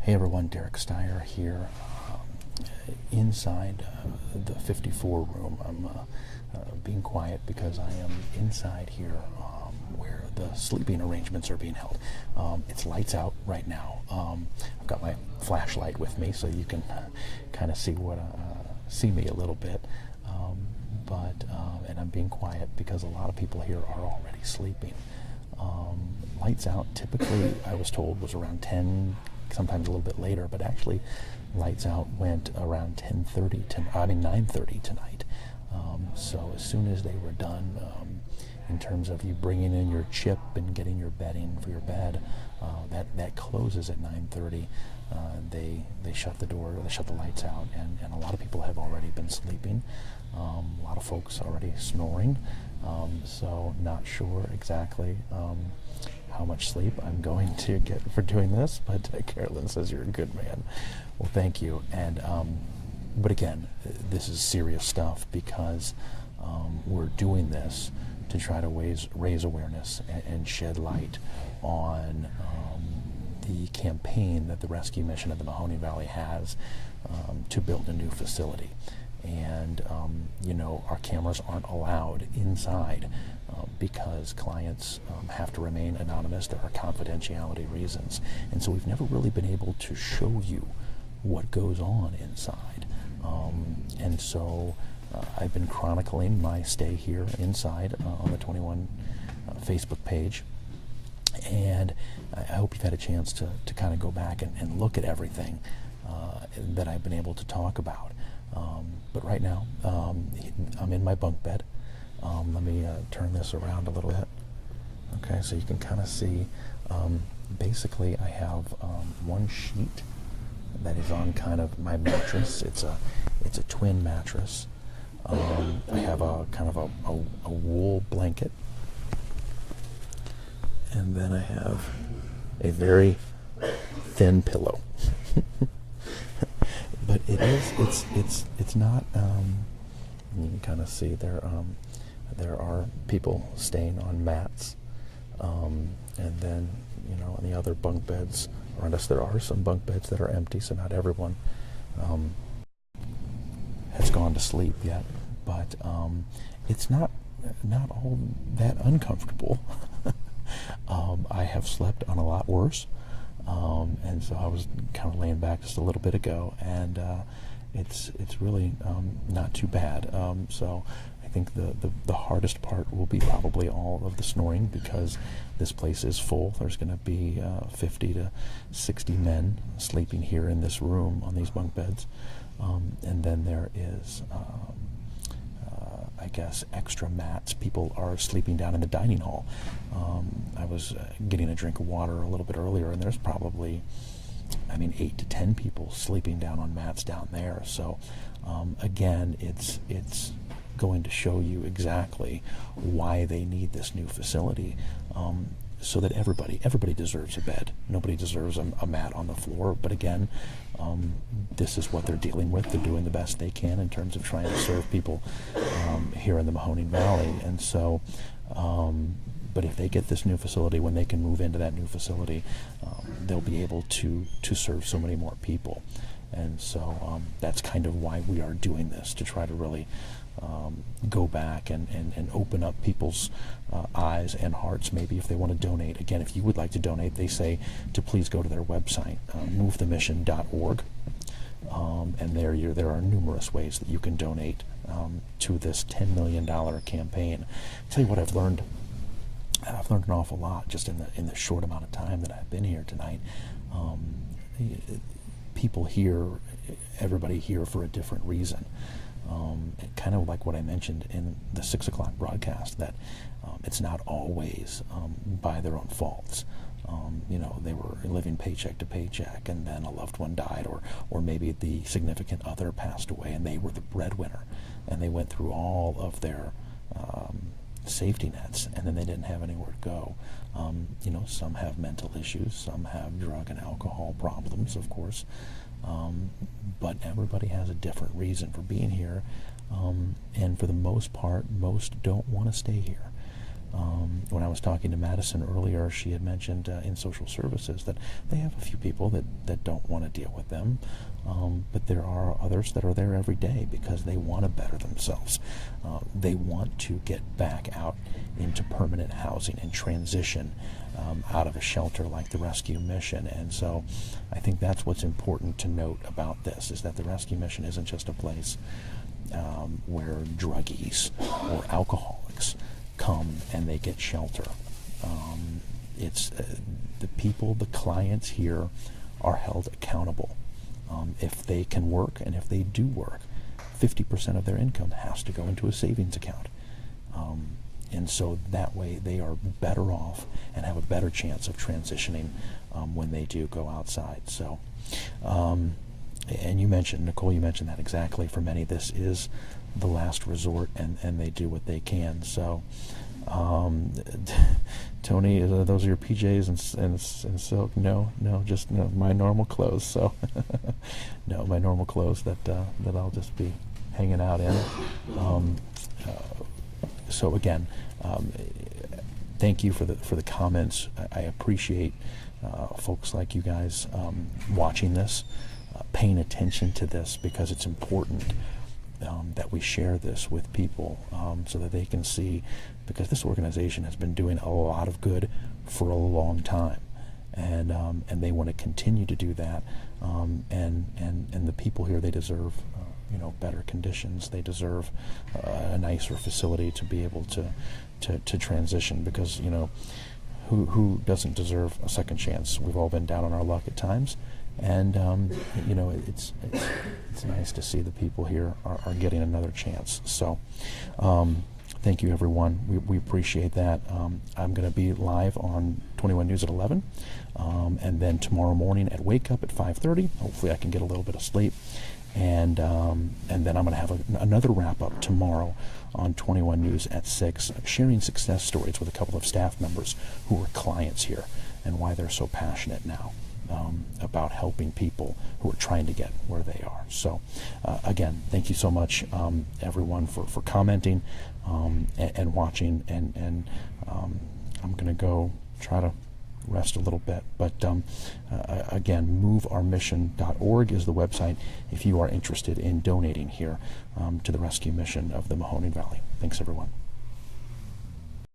Hey everyone, Derek Steyer here, inside the 54 room. I'm being quiet because I am inside here where the sleeping arrangements are being held. It's lights out right now. I've got my flashlight with me so you can kind of see me a little bit. And I'm being quiet because a lot of people here are already sleeping. Lights out typically, I was told, was around 10, sometimes a little bit later, but actually lights out went around 9:30 tonight. So as soon as they were done, in terms of you bringing in your chip and getting your bedding for your bed, that closes at 9:30. They shut the door, they shut the lights out, and a lot of people have already been sleeping. A lot of folks already snoring. So not sure exactly how much sleep I'm going to get for doing this, but Carolyn says you're a good man. Well, thank you. And but again, this is serious stuff because we're doing this to try to raise awareness and shed light on the campaign that the rescue mission of the Mahoning Valley has to build a new facility. And our cameras aren't allowed inside because clients have to remain anonymous. There are confidentiality reasons, and so we've never really been able to show you what goes on inside. And so I've been chronicling my stay here inside on the 21 Facebook page, and I hope you've had a chance to kind of go back and look at everything that I've been able to talk about. But right now, I'm in my bunk bed. Let me turn this around a little bit. Okay, so you can kind of see, basically I have one sheet that is on kind of my mattress. It's a twin mattress. I have a kind of a wool blanket. And then I have a very thin pillow. But it's not, you can kind of see there are people staying on mats, and then on the other bunk beds around us there are some bunk beds that are empty, so not everyone has gone to sleep yet, but it's not all that uncomfortable. I have slept on a lot worse. And so I was kind of laying back just a little bit ago, and it's really not too bad. So I think the hardest part will be probably all of the snoring because this place is full. There's going to be 50 to 60 men sleeping here in this room on these bunk beds, and then there is I guess extra mats. People are sleeping down in the dining hall. I was getting a drink of water a little bit earlier, and there's probably 8 to 10 people sleeping down on mats down there. So again, it's going to show you exactly why they need this new facility, so that everybody deserves a bed. Nobody deserves a mat on the floor. But again, this is what they're dealing with. They're doing the best they can in terms of trying to serve people here in the Mahoning Valley. And so, but if they get this new facility, when they can move into that new facility, they'll be able to serve so many more people. And so that's kind of why we are doing this, to try to really go back and open up people's eyes and hearts, maybe if they want to donate. Again, if you would like to donate, they say to please go to their website, movethemission.org, and there are numerous ways that you can donate to this $10 million campaign. I'll tell you what I've learned an awful lot just in the short amount of time that I've been here tonight. People here, everybody here for a different reason. Kind of like what I mentioned in the 6 o'clock broadcast, that it's not always by their own faults. They were living paycheck to paycheck, and then a loved one died, or maybe the significant other passed away, and they were the breadwinner, and they went through all of their safety nets, and then they didn't have anywhere to go. Some have mental issues, some have drug and alcohol problems, of course, but everybody has a different reason for being here, and for the most part, most don't want to stay here. When I was talking to Madison earlier, she had mentioned in social services that they have a few people that don't want to deal with them, but there are others that are there every day because they want to better themselves. They want to get back out into permanent housing and transition out of a shelter like the Rescue Mission. And so I think that's what's important to note about this, is that the Rescue Mission isn't just a place where druggies or alcoholics come and they get shelter. It's the people, the clients here are held accountable. If they can work, and if they do work, 50% of their income has to go into a savings account. And so that way they are better off and have a better chance of transitioning when they do go outside. So, and you mentioned, Nicole, you mentioned that exactly. For many, this is the last resort, and they do what they can. So, Tony, those are your PJs and silk? No, just my normal clothes. So, no, my normal clothes that I'll just be hanging out in. So again, thank you for the comments. I appreciate folks like you guys watching this, paying attention to this, because it's important that we share this with people so that they can see, because this organization has been doing a lot of good for a long time, and they want to continue to do that, and the people here, they deserve better conditions. They deserve a nicer facility to be able to transition, because who doesn't deserve a second chance? We've all been down on our luck at times, and it's nice to see the people here are getting another chance. So thank you, everyone. We appreciate that. I'm going to be live on 21 News at 11, and then tomorrow morning at Wake Up at 5:30. Hopefully I can get a little bit of sleep. And then I'm going to have another wrap-up tomorrow on 21 News at 6, sharing success stories with a couple of staff members who are clients here and why they're so passionate now about helping people who are trying to get where they are. So, again, thank you so much, everyone, for commenting and watching. And I'm going to go try to rest a little bit, but again, moveourmission.org is the website if you are interested in donating here to the Rescue Mission of the Mahoning Valley. Thanks, everyone.